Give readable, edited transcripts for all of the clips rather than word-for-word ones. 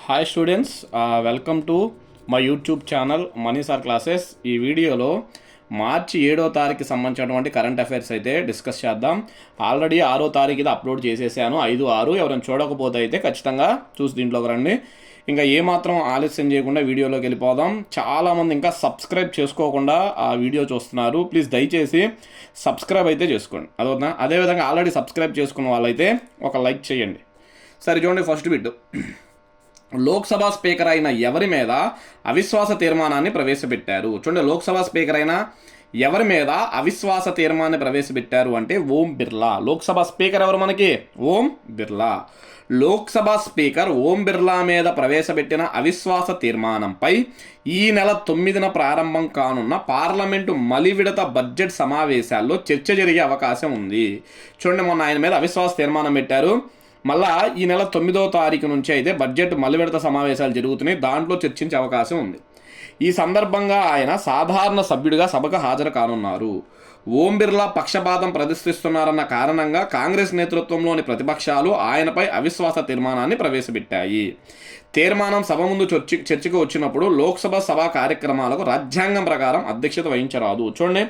Hi students, welcome to my YouTube channel money sir classes. ఈ వీడియోలో మార్చి 7వ తారీఖుకి సంబంధించినటువంటి కరెంట్ అఫైర్స్ అయితే డిస్కస్ చేద్దాం. ఆల్రెడీ 6వ తారీఖు ఇది అప్లోడ్ చేసేసాను, 5/6. ఎవరైనా చూడకపోతే అయితే ఖచ్చితంగా చూసి దీంట్లోకి రండి. ఇంకా ఏమాత్రం ఆలస్యం చేయకుండా వీడియోలోకి వెళ్ళిపోదాం. చాలామంది ఇంకా సబ్స్క్రైబ్ చేసుకోకుండా ఆ వీడియో చూస్తున్నారు. ప్లీజ్ దయచేసి సబ్స్క్రైబ్ అయితే చేసుకోండి. అదేవిధంగా ఆల్రెడీ సబ్స్క్రైబ్ చేసుకున్న వాళ్ళైతే ఒక లైక్ చేయండి. సరే చూడండి, ఫస్ట్ బిట్. లోక్సభ స్పీకర్ అయిన ఎవరి మీద అవిశ్వాస తీర్మానాన్ని ప్రవేశపెట్టారు? చూడండి, లోక్సభ స్పీకర్ అయిన ఎవరి మీద అవిశ్వాస తీర్మానాన్ని ప్రవేశపెట్టారు అంటే ఓం బిర్లా. లోక్సభ స్పీకర్ ఎవరు మనకి? ఓం బిర్లా. లోక్సభ స్పీకర్ ఓం బిర్లా మీద ప్రవేశపెట్టిన అవిశ్వాస తీర్మానంపై ఈ నెల 9న ప్రారంభం కానున్న పార్లమెంటు మలివిడత బడ్జెట్ సమావేశాల్లో చర్చ జరిగే అవకాశం ఉంది. చూడండి, మొన్న ఆయన మీద అవిశ్వాస తీర్మానం పెట్టారు. మళ్ళా ఈ నెల 9వ తారీఖు నుంచి అయితే బడ్జెట్ మలివిడత సమావేశాలు జరుగుతున్నాయి. దాంట్లో చర్చించే అవకాశం ఉంది. ఈ సందర్భంగా ఆయన సాధారణ సభ్యుడిగా సభకు హాజరు కానున్నారు. ఓం బిర్లా పక్షపాతం ప్రదర్శిస్తున్నారన్న కారణంగా కాంగ్రెస్ నేతృత్వంలోని ప్రతిపక్షాలు ఆయనపై అవిశ్వాస తీర్మానాన్ని ప్రవేశపెట్టాయి. తీర్మానం సభ ముందు చర్చకు వచ్చినప్పుడు లోక్సభ సభా కార్యక్రమాలకు రాజ్యాంగం ప్రకారం అధ్యక్షత వహించరాదు. చూడండి,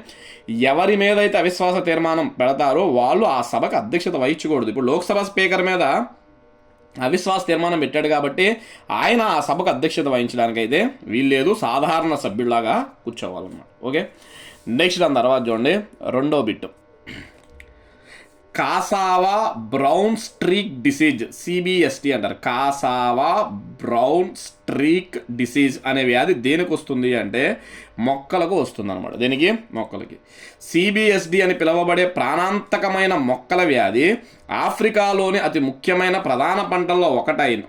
ఎవరి మీద అయితే అవిశ్వాస తీర్మానం పెడతారో వాళ్ళు ఆ సభకు అధ్యక్షత వహించకూడదు. ఇప్పుడు లోక్సభ స్పీకర్ మీద అవిశ్వాస తీర్మానం పెట్టాడు కాబట్టి ఆయన ఆ సభకు అధ్యక్షత వహించడానికైతే వీల్లేదు. సాధారణ సభ్యులాగా కూర్చోవాలన్నమాట. ఓకే, నెక్స్ట్ దాని తర్వాత చూడండి, రెండో bit. Cassava brown streak disease, CBSD అంటారు. కాసావా బ్రౌన్ స్ట్రీక్ డిసీజ్ అనే వ్యాధి దేనికి వస్తుంది అంటే మొక్కలకు వస్తుంది అనమాట. దేనికి? మొక్కలకి. సిబిఎస్డి అని పిలువబడే ప్రాణాంతకమైన మొక్కల వ్యాధి ఆఫ్రికాలోని అతి ముఖ్యమైన ప్రధాన పంటల్లో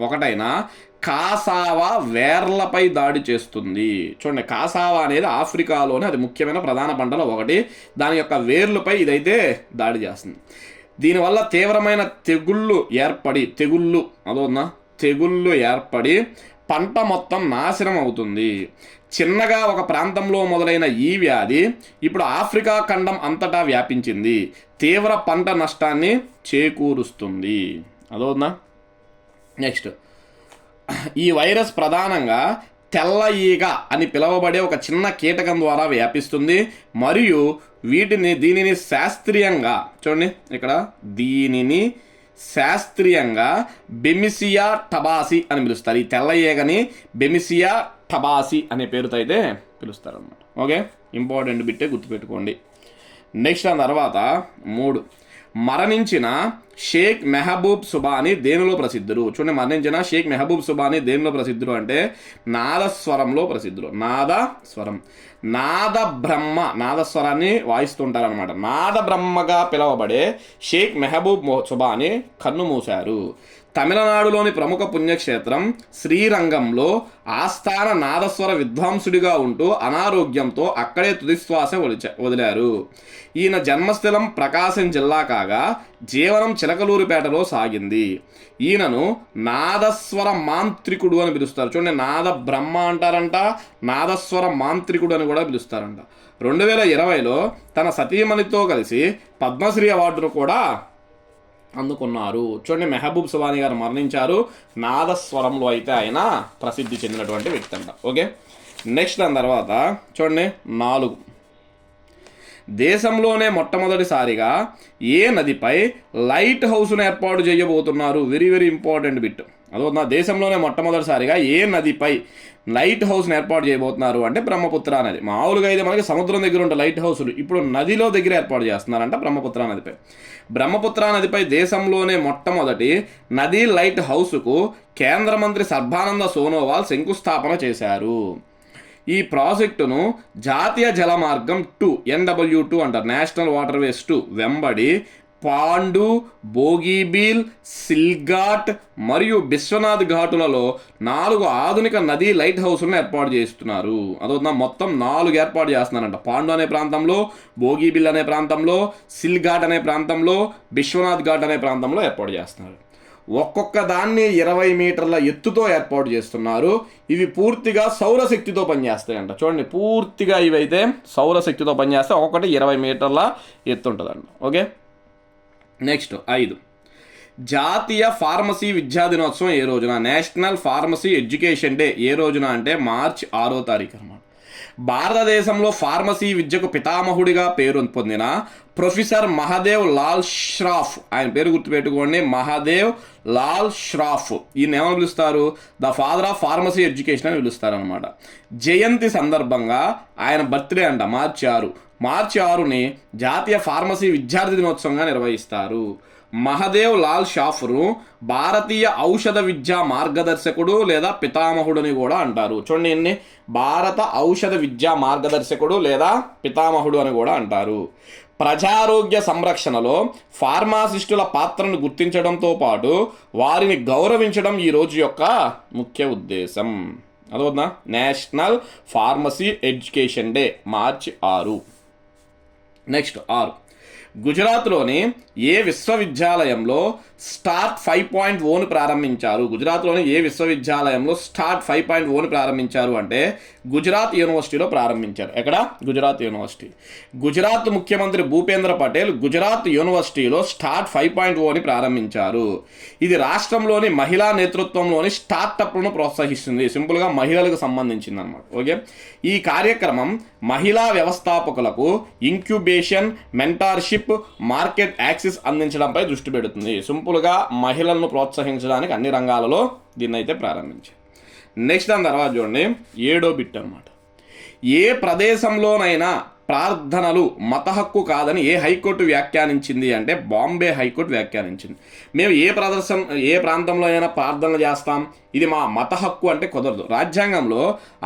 ఒకటైన కాసావా వేర్లపై దాడి చేస్తుంది. చూడండి, కాసావా అనేది ఆఫ్రికాలోని అతి ముఖ్యమైన ప్రధాన పంటలో ఒకటి. దాని యొక్క వేర్లపై ఇదైతే దాడి చేస్తుంది. దీనివల్ల తీవ్రమైన తెగుళ్ళు ఏర్పడి పంట మొత్తం నాశనం అవుతుంది. చిన్నగా ఒక ప్రాంతంలో మొదలైన ఈ వ్యాధి ఇప్పుడు ఆఫ్రికా ఖండం అంతటా వ్యాపించింది. తీవ్ర పంట నష్టాన్ని చేకూరుస్తుంది. నెక్స్ట్, ఈ వైరస్ ప్రధానంగా తెల్ల ఈగ అని పిలువబడే ఒక చిన్న కీటకం ద్వారా వ్యాపిస్తుంది మరియు దీనిని శాస్త్రీయంగా చూడండి ఇక్కడ దీనిని శాస్త్రీయంగా బెమిసియా టబాసి అని పిలుస్తారు. ఈ తెల్ల ఈగని బెమిసియా టబాసి అనే పేరుతో అయితే పిలుస్తారు అన్నమాట. ఓకే, ఇంపార్టెంట్ బిట్టే గుర్తుపెట్టుకోండి. నెక్స్ట్ దాని తర్వాత 3. మరణించిన షేక్ మెహబూబ్ సుబానీ దేనిలో ప్రసిద్ధుడు? చూడండి, మరణించిన షేక్ మెహబూబ్ సుబానీ దేనిలో ప్రసిద్ధుడు అంటే నాదస్వరంలో ప్రసిద్ధుడు. నాదస్వరం, నాదస్వరాన్ని వాయిస్తుంటారనమాట. నాద బ్రహ్మగా పిలువబడే షేక్ మెహబూబ్ సుబానీ కన్నుమూశారు. తమిళనాడులోని ప్రముఖ పుణ్యక్షేత్రం శ్రీరంగంలో ఆస్థాన నాదస్వర విద్వాంసుడిగా ఉంటూ అనారోగ్యంతో అక్కడే తుదిశ్వాస వదిలారు. ఈయన జన్మస్థలం ప్రకాశం జిల్లా కాగా జీవనం చిలకలూరుపేటలో సాగింది. ఈయనను నాదస్వర మాంత్రికుడు అని పిలుస్తారు. చూడండి, నాద బ్రహ్మ అంటారంట, నాదస్వర మాంత్రికుడు అని కూడా పిలుస్తారంట. 2020లో తన సతీమణితో కలిసి పద్మశ్రీ అవార్డును కూడా అందుకున్నారు. చూడండి, మెహబూబ్ సుబానీ గారు మరణించారు. నాదస్వరంలో అయితే ఆయన ప్రసిద్ధి చెందినటువంటి వ్యక్తి అంట. ఓకే, నెక్స్ట్ దాని తర్వాత చూడండి 4. దేశంలోనే మొట్టమొదటిసారిగా ఏ నదిపై లైట్ హౌస్ను ఏర్పాటు చేయబోతున్నారు? Very very important bit. దేశంలోనే మొట్టమొదటిసారిగా ఏ నదిపై లైట్ హౌస్ని ఏర్పాటు చేయబోతున్నారు అంటే బ్రహ్మపుత్ర నది. మామూలుగా అయితే మనకి సముద్రం దగ్గర ఉండే లైట్ హౌస్లు ఇప్పుడు నదిలో దగ్గర ఏర్పాటు చేస్తున్నారంట బ్రహ్మపుత్ర నదిపై. బ్రహ్మపుత్ర నదిపై దేశంలోనే మొట్టమొదటి నదీ లైట్ హౌస్కు కేంద్ర మంత్రి సర్బానంద సోనోవాల్ శంకుస్థాపన చేశారు. ఈ ప్రాజెక్టును జాతీయ జలమార్గం 2 NW2 అంటారు, నేషనల్ వాటర్వేస్ 2 వెంబడి పాండు, బోగీబీల్, సిల్ఘాట్ మరియు బిశ్వనాథ్ ఘాటులలో 4 ఆధునిక నదీ లైట్ హౌస్లను ఏర్పాటు చేస్తున్నారు. మొత్తం 4 ఏర్పాటు చేస్తున్నారంట. పాండు అనే ప్రాంతంలో, బోగీబిల్ అనే ప్రాంతంలో, సిల్ఘాట్ అనే ప్రాంతంలో, బిశ్వనాథ్ ఘాట్ అనే ప్రాంతంలో ఏర్పాటు చేస్తున్నారు. ఒక్కొక్క దాన్ని 20 మీటర్ల ఎత్తుతో ఏర్పాటు చేస్తున్నారు. ఇవి పూర్తిగా సౌరశక్తితో పనిచేస్తాయంట. చూడండి, పూర్తిగా ఇవైతే సౌరశక్తితో పనిచేస్తే ఒక్కొక్కటి 20 మీటర్ల ఎత్తు ఉంటుందండి. Okay, next 5. జాతీయ ఫార్మసీ విద్యా దినోత్సవం ఏ రోజున? నేషనల్ ఫార్మసీ ఎడ్యుకేషన్ డే ఏ రోజున అంటే మార్చి 6వ తారీఖు అన్నమాట. భారతదేశంలో ఫార్మసీ విద్యకు పితామహుడిగా పేరు పొందిన ప్రొఫెసర్ మహదేవ్ లాల్ ష్రాఫ్, ఆయన పేరు గుర్తుపెట్టుకోండి, మహదేవ్ లాల్ ష్రాఫ్, ఈయన ఏమని పిలుస్తారు? The father of pharmacy education అని పిలుస్తారు అనమాట. జయంతి సందర్భంగా ఆయన బర్త్డే అంట మార్చి 6ని జాతీయ ఫార్మసీ విద్యార్థి దినోత్సవంగా నిర్వహిస్తారు. మహదేవ్ లాల్ షాఫ్ను భారతీయ ఔషధ విద్యా మార్గదర్శకుడు లేదా పితామహుడని కూడా అంటారు. చూడండి, ఎన్ని భారత ఔషధ విద్యా మార్గదర్శకుడు లేదా పితామహుడు అని కూడా అంటారు. ప్రజారోగ్య సంరక్షణలో ఫార్మాసిస్టుల పాత్రను గుర్తించడంతో పాటు వారిని గౌరవించడం ఈ రోజు యొక్క ముఖ్య ఉద్దేశం. అదవుతుందా? నేషనల్ ఫార్మసీ ఎడ్యుకేషన్ డే మార్చి 6. నెక్స్ట్ 6, గుజరాత్లోని ఏ విశ్వవిద్యాలయంలో స్టార్ట్ 5.0ను ప్రారంభించారు? గుజరాత్లోని ఏ విశ్వవిద్యాలయంలో స్టార్ట్ 5.0ను ప్రారంభించారు అంటే గుజరాత్ యూనివర్సిటీలో ప్రారంభించారు. ఎక్కడ? గుజరాత్ యూనివర్సిటీ. గుజరాత్ ముఖ్యమంత్రి భూపేంద్ర పటేల్ గుజరాత్ యూనివర్సిటీలో స్టార్ట్ 5.0ని ప్రారంభించారు. ఇది రాష్ట్రంలోని మహిళా నేతృత్వంలోని స్టార్టప్లను ప్రోత్సహిస్తుంది. సింపుల్గా మహిళలకు సంబంధించింది అనమాట. ఓకే, ఈ కార్యక్రమం మహిళా వ్యవస్థాపకులకు ఇంక్యుబేషన్, మెంటార్షిప్, మార్కెట్ యాక్సెస్ అందించడంపై దృష్టి పెడుతుంది. సింపుల్గా మహిళలను ప్రోత్సహించడానికి అన్ని రంగాలలో దీన్ని అయితే ప్రారంభించారు. నెక్స్ట్ దాని తర్వాత చూడండి, 7వ బిట్ అనమాట. ఏ ప్రదేశంలోనైనా ప్రార్థనలు మత హక్కు కాదని ఏ హైకోర్టు వ్యాఖ్యానించింది అంటే బాంబే హైకోర్టు వ్యాఖ్యానించింది. మేము ఏ ప్రాంతంలో అయినా ప్రార్థనలు చేస్తాం, ఇది మా మత హక్కు అంటే కుదరదు. రాజ్యాంగంలో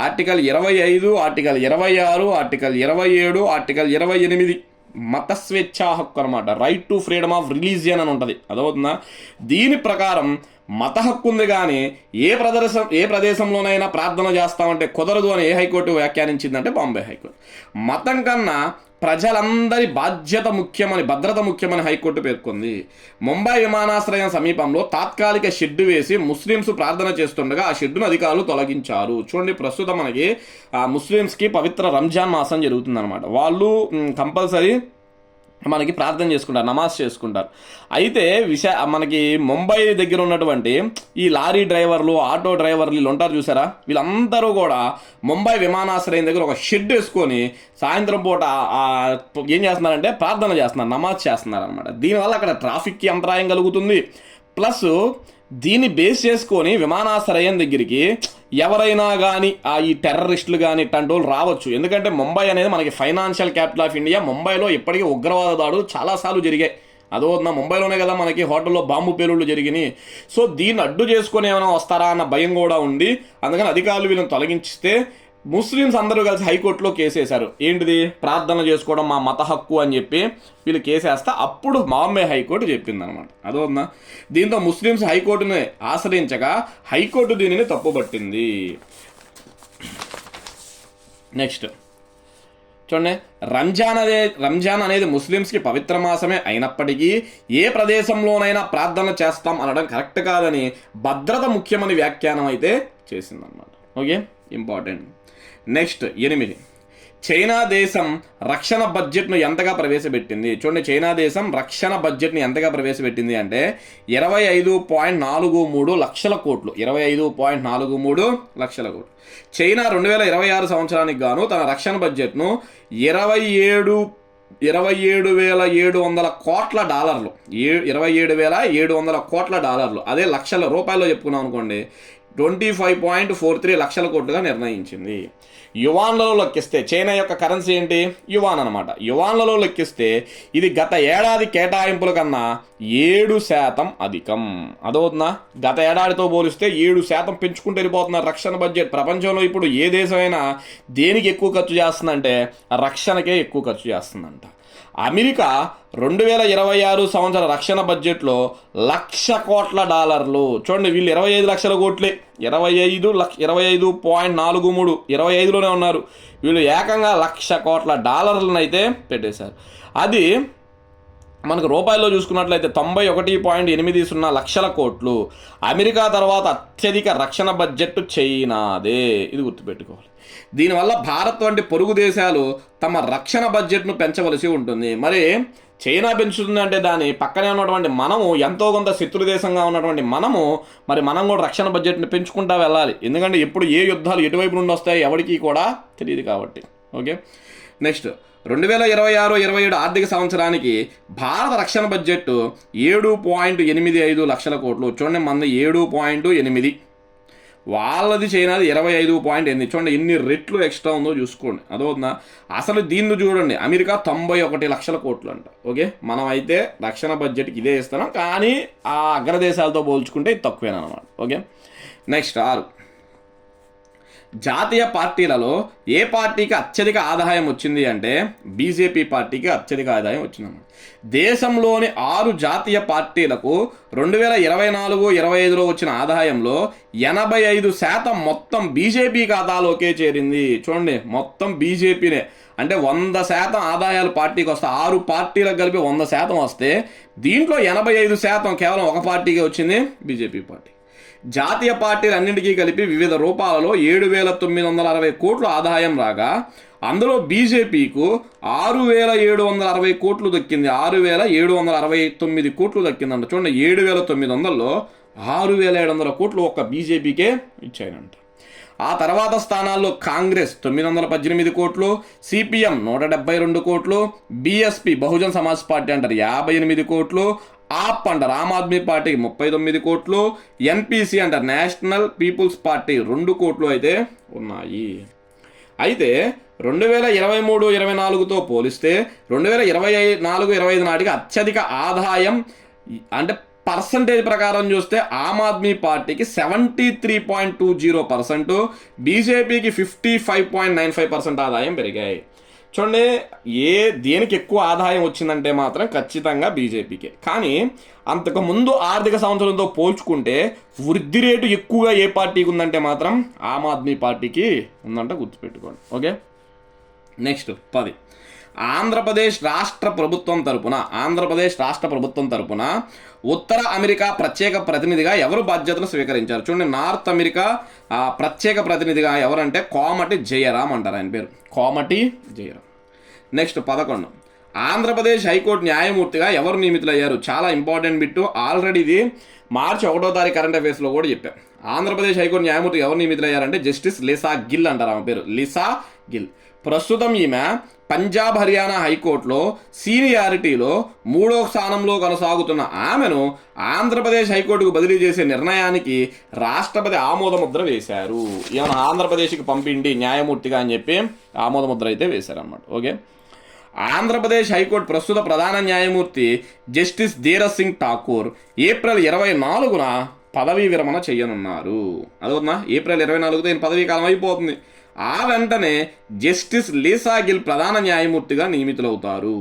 ఆర్టికల్ 25, ఆర్టికల్ 26, ఆర్టికల్ 27, ఆర్టికల్ 28 మత స్వేచ్ఛా హక్కు అనమాట. Right to freedom of religion అని ఉంటుంది. అదవుతుందా? దీని ప్రకారం మత హక్కు ఉంది, కానీ ఏ ప్రదేశంలోనైనా ప్రార్థన చేస్తామంటే కుదరదు అని ఏ హైకోర్టు వ్యాఖ్యానించిందంటే బాంబే హైకోర్టు. మతం కన్నా ప్రజలందరి భద్రత ముఖ్యమని హైకోర్టు పేర్కొంది. ముంబై విమానాశ్రయం సమీపంలో తాత్కాలిక షెడ్డు వేసి ముస్లింస్ ప్రార్థన చేస్తుండగా ఆ షెడ్డును అధికారులు తొలగించారు. చూడండి, ప్రస్తుతం మనకి ముస్లిమ్స్కి పవిత్ర రంజాన్ మాసం జరుగుతుందన్నమాట. వాళ్ళు కంపల్సరీ మనకి ప్రార్థన చేసుకుంటారు, నమాజ్ చేసుకుంటారు. అయితే మనకి ముంబై దగ్గర ఉన్నటువంటి ఈ లారీ డ్రైవర్లు, ఆటో డ్రైవర్లు వీళ్ళు ఉంటారు చూసారా, వీళ్ళందరూ కూడా ముంబై విమానాశ్రయం దగ్గర ఒక షెడ్ వేసుకొని సాయంత్రం పూట ఏం చేస్తున్నారంటే ప్రార్థన చేస్తున్నారు, నమాజ్ చేస్తున్నారు అనమాట. దీనివల్ల అక్కడ ట్రాఫిక్కి అంతరాయం కలుగుతుంది. ప్లస్ దీన్ని బేస్ చేసుకొని విమానాశ్రయం దగ్గరికి ఎవరైనా కానీ ఈ టెర్రరిస్టులు కానీ ఇట్లాంటి వాళ్ళు రావచ్చు. ఎందుకంటే ముంబై అనేది మనకి ఫైనాన్షియల్ క్యాపిటల్ ఆఫ్ ఇండియా. ముంబైలో ఇప్పటికీ ఉగ్రవాద దాడులు చాలాసార్లు జరిగాయి. అదోనా ముంబైలోనే కదా మనకి హోటల్లో బాంబు పేలుళ్ళు జరిగినాయి. సో దీన్ని అడ్డు చేసుకొని ఏమైనా వస్తారా అన్న భయం కూడా ఉంది. అందుకని అధికారులు వీళ్ళని తొలగించితే ముస్లిమ్స్ అందరూ కలిసి హైకోర్టులో కేసేశారు. ఏంటిది? ప్రార్థన చేసుకోవడం మా మత హక్కు అని చెప్పి వీళ్ళు కేసేస్తే అప్పుడు బాంబే హైకోర్టు చెప్పింది అనమాట. అదోనా? దీంతో ముస్లిమ్స్ హైకోర్టుని ఆశ్రయించగా హైకోర్టు దీనిని తప్పుపట్టింది. నెక్స్ట్ చూడండి, రంజాన్ అనేది ముస్లిమ్స్కి పవిత్ర మాసమే అయినప్పటికీ ఏ ప్రదేశంలోనైనా ప్రార్థన చేస్తాం అనడం కరెక్ట్ కాదని భద్రత ముఖ్యమని వ్యాఖ్యానం అయితే చేసిందనమాట. Okay, important. నెక్స్ట్ 8, చైనా దేశం రక్షణ బడ్జెట్ను ఎంతగా ప్రవేశపెట్టింది? చూడండి, చైనా దేశం రక్షణ బడ్జెట్ని ఎంతగా ప్రవేశపెట్టింది అంటే 25.43 లక్షల కోట్లు. 25.43 లక్షల కోట్లు. చైనా 2026 సంవత్సరానికి గాను తన రక్షణ బడ్జెట్ను 27,700 కోట్ల డాలర్లు, 27,700 కోట్ల డాలర్లు, అదే లక్షల రూపాయల్లో చెప్పుకున్నాం అనుకోండి, 25.43 లక్షల కోట్లుగా నిర్ణయించింది. యువాన్లలో లెక్కిస్తే చైనా యొక్క కరెన్సీ ఏంటి? యువాన్ అనమాట. యువాన్లలో లెక్కిస్తే ఇది గత ఏడాది కేటాయింపుల కన్నా 7% అధికం. అదవుతుందా? గత ఏడాదితో పోలిస్తే 7% పెంచుకుంటూ వెళ్ళిపోతున్నారు రక్షణ బడ్జెట్. ప్రపంచంలో ఇప్పుడు ఏ దేశమైనా దేనికి ఎక్కువ ఖర్చు చేస్తుందంటే రక్షణకే ఎక్కువ ఖర్చు చేస్తుందంట. అమెరికా 2026 సంవత్సర రక్షణ బడ్జెట్లో 1,00,000 కోట్ల డాలర్లు. చూడండి, వీళ్ళు 25 లక్షల కోట్లే, 25.43, 25లోనే ఉన్నారు. వీళ్ళు ఏకంగా 1,00,000 కోట్ల డాలర్లను అయితే పెట్టేశారు. అది మనకు రూపాయల్లో చూసుకున్నట్లయితే 91.80 లక్షల కోట్లు. అమెరికా తర్వాత అత్యధిక రక్షణ బడ్జెట్ చైనాదే, ఇది గుర్తుపెట్టుకోవాలి. దీనివల్ల భారత్ వంటి పొరుగు దేశాలు తమ రక్షణ బడ్జెట్ను పెంచవలసి ఉంటుంది. మరి చైనా పెంచుతుందంటే దాని పక్కనే ఉన్నటువంటి మనము ఎంతో కొంత శత్రు దేశంగా ఉన్నటువంటి మనము మనం కూడా రక్షణ బడ్జెట్ని పెంచుకుంటా వెళ్ళాలి. ఎందుకంటే ఎప్పుడు ఏ యుద్ధాలు ఎటువైపు నుండి వస్తాయి ఎవరికి కూడా తెలియదు కాబట్టి. ఓకే, నెక్స్ట్ 2026-27 ఆర్థిక సంవత్సరానికి భారత రక్షణ బడ్జెట్ 7.85 లక్షల కోట్లు. చూడండి, మనది 7.8, వాళ్ళది చైనాది 25.8. చూడండి ఎన్ని రెట్లు ఎక్స్ట్రా ఉందో చూసుకోండి, అదవుతుందా? అసలు దీన్ని చూడండి, అమెరికా 91 లక్షల కోట్లు అంట. ఓకే, మనం అయితే రక్షణ బడ్జెట్కి ఇదే ఇస్తున్నాం, కానీ ఆ అగ్రదేశాలతో పోల్చుకుంటే ఇది తక్కువేనమాట. ఓకే, నెక్స్ట్ 6, జాతీయ పార్టీలలో ఏ పార్టీకి అత్యధిక ఆదాయం వచ్చింది అంటే బీజేపీ పార్టీకి అత్యధిక ఆదాయం వచ్చిందన్నమాట. దేశంలోని 6 జాతీయ పార్టీలకు 2024-25లో వచ్చిన ఆదాయంలో 85% మొత్తం బీజేపీ ఖాతాలోకే చేరింది. చూడండి, మొత్తం బీజేపీనే, అంటే 100% ఆదాయాలు పార్టీకి వస్తే 6 పార్టీలకు కలిపి 100% వస్తే దీంట్లో 85% కేవలం ఒక పార్టీకే వచ్చింది, బీజేపీ పార్టీ. జాతీయ పార్టీలన్నింటికీ కలిపి వివిధ రూపాలలో 7,960 కోట్లు ఆదాయం రాగా అందులో బీజేపీకు 6,760 కోట్లు దక్కింది. 6,769 కోట్లు దక్కిందంట. చూడండి, 7,900లో 6,700 కోట్లు ఒక్క బీజేపీకే ఇచ్చాయంట. ఆ తర్వాత స్థానాల్లో కాంగ్రెస్ 918 కోట్లు, సిపిఎం 172 కోట్లు, బీఎస్పీ బహుజన్ సమాజ్ పార్టీ అంటారు 58 కోట్లు, ఆప్ అంటారు ఆమ్ ఆద్మీ పార్టీకి 39 కోట్లు, ఎన్పిసి అంటారు నేషనల్ పీపుల్స్ పార్టీ 2 కోట్లు అయితే ఉన్నాయి. అయితే 2023-24తో పోలిస్తే 2024-25 నాటికి అత్యధిక ఆదాయం అంటే పర్సంటేజ్ ప్రకారం చూస్తే ఆమ్ ఆద్మీ పార్టీకి 73.20%, బీజేపీకి 55.95% ఆదాయం పెరిగాయి. చూడండి, దేనికి ఎక్కువ ఆదాయం వచ్చిందంటే మాత్రం ఖచ్చితంగా బీజేపీకే. కానీ అంతకుముందు ఆర్థిక సంవత్సరంతో పోల్చుకుంటే వృద్ధి రేటు ఎక్కువగా ఏ పార్టీకి ఉందంటే మాత్రం ఆమ్ ఆద్మీ పార్టీకి ఉందంట, గుర్తుపెట్టుకోండి. ఓకే, నెక్స్ట్ 10, ఆంధ్రప్రదేశ్ రాష్ట్ర ప్రభుత్వం తరపున ఉత్తర అమెరికా ప్రత్యేక ప్రతినిధిగా ఎవరు బాధ్యతలు స్వీకరించారు? చూడండి, నార్త్ అమెరికా ప్రత్యేక ప్రతినిధిగా ఎవరంటే కోమటి జయరాం అంటారు, ఆయన పేరు కోమటి జయరాం. నెక్స్ట్ 11, ఆంధ్రప్రదేశ్ హైకోర్టు న్యాయమూర్తిగా ఎవరు నియమితులయ్యారు? చాలా ఇంపార్టెంట్ బిట్టు, ఆల్రెడీ ఇది మార్చి 1వ తారీఖు కరెంట్ అఫేర్స్లో కూడా చెప్పాం. ఆంధ్రప్రదేశ్ హైకోర్టు న్యాయమూర్తిగా ఎవరు నియమితులయ్యారంటే జస్టిస్ లిసా గిల్ అంటారు, ఆమె పేరు లిసా గిల్. ప్రస్తుతం ఈమె పంజాబ్ హర్యానా హైకోర్టులో సీనియారిటీలో 3వ స్థానంలో కొనసాగుతున్న ఆమెను ఆంధ్రప్రదేశ్ హైకోర్టుకు బదిలీ చేసే నిర్ణయానికి రాష్ట్రపతి ఆమోదముద్ర వేశారు. ఏమైనా ఆంధ్రప్రదేశ్కి పంపిండి న్యాయమూర్తిగా అని చెప్పి ఆమోదముద్ర అయితే వేశారన్నమాట. ఓకే, ఆంధ్రప్రదేశ్ హైకోర్టు ప్రస్తుత ప్రధాన న్యాయమూర్తి జస్టిస్ ధీరజ్ సింగ్ ఠాకూర్ ఏప్రిల్ 24న పదవీ విరమణ చేయనున్నారు. అదవుతుందా? ఏప్రిల్ 24తో ఈయన పదవీ కాలం అయిపోతుంది. ఆ వెంటనే జస్టిస్ లీసా గిల్ ప్రధాన న్యాయమూర్తిగా నియమితులవుతారు.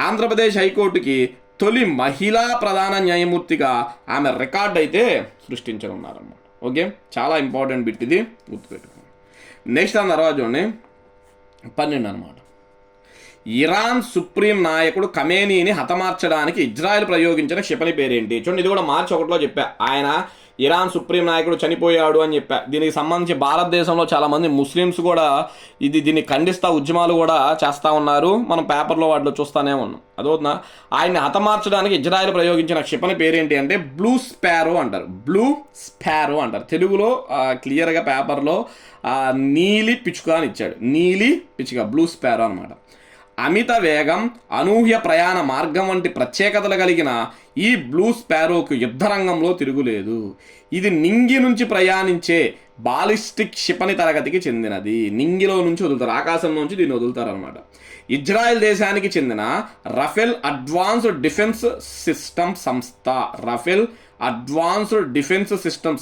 ఆంధ్రప్రదేశ్ హైకోర్టుకి తొలి మహిళా ప్రధాన న్యాయమూర్తిగా ఆమె రికార్డ్ అయితే సృష్టించనున్నారన్నమాట. ఓకే, చాలా ఇంపార్టెంట్ బిట్ ఇది, గుర్తుపెట్టుకోండి. నెక్స్ట్ దాని తర్వాత చూడండి 12 అనమాట. ఇరాన్ సుప్రీం నాయకుడు ఖమేనీని హతమార్చడానికి ఇజ్రాయెల్ ప్రయోగించిన క్షిపణి పేరేంటి? చూడండి, ఇది కూడా మార్చి 1లో చెప్పా. ఆయన ఇరాన్ సుప్రీం నాయకుడు చనిపోయాడు అని చెప్పా. దీనికి సంబంధించి భారతదేశంలో చాలామంది ముస్లిమ్స్ కూడా దీన్ని ఖండిస్తా ఉద్యమాలు కూడా చేస్తూ ఉన్నారు. మనం పేపర్లో వాటిలో చూస్తూనే ఉన్నాం. అదవుతుందా? ఆయన్ని హతమార్చడానికి ఇజ్రాయెల్ ప్రయోగించిన క్షిపణి పేరేంటి అంటే బ్లూ స్పారో అంటారు. తెలుగులో క్లియర్గా పేపర్లో నీలి పిచ్చుక అని ఇచ్చాడు. నీలి పిచ్చుక, బ్లూ స్పారో అనమాట. అమిత వేగం, అనూహ్య ప్రయాణ మార్గం వంటి ప్రత్యేకతలు కలిగిన ఈ బ్లూ స్పారోకు యుద్ధరంగంలో తిరుగులేదు. ఇది నింగి నుంచి ప్రయాణించే బాలిస్టిక్ క్షిపణి తరగతికి చెందినది. నింగిలో నుంచి వదులుతారు, ఆకాశం నుంచి దీన్ని వదులుతారు అనమాట. ఇజ్రాయెల్ దేశానికి చెందిన రఫేల్ అడ్వాన్స్డ్ డిఫెన్స్ సిస్టమ్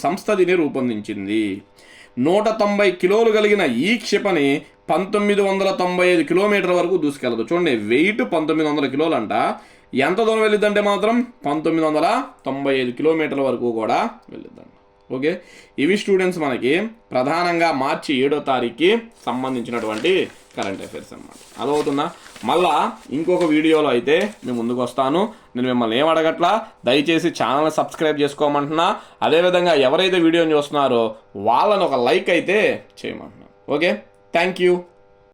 సంస్థ దీన్ని రూపొందించింది. 190 కిలోలు కలిగిన ఈ క్షిపణి 1995 కిలోమీటర్ల వరకు దూసుకెళ్ళదు. చూడండి, వెయిట్ 1900 కిలోలు అంట. ఎంత దూరం వెళ్ళిద్దంటే మాత్రం 1995 కిలోమీటర్ల వరకు కూడా వెళ్ళిద్దంట. ఓకే, ఇవి స్టూడెంట్స్ మనకి ప్రధానంగా మార్చి 7వ తారీఖుకి సంబంధించినటువంటి కరెంట్ అఫైర్స్ అన్నమాట. అదవుతుందా? మళ్ళా ఇంకొక వీడియోలో అయితే మేము ముందుకు వస్తాను. నేను మిమ్మల్ని ఏం అడగట్లా, దయచేసి ఛానల్ని సబ్స్క్రైబ్ చేసుకోమంటున్నా. అదేవిధంగా ఎవరైతే వీడియోని చూస్తున్నారో వాళ్ళని ఒక లైక్ అయితే చేయమంటున్నా. Okay, thank you.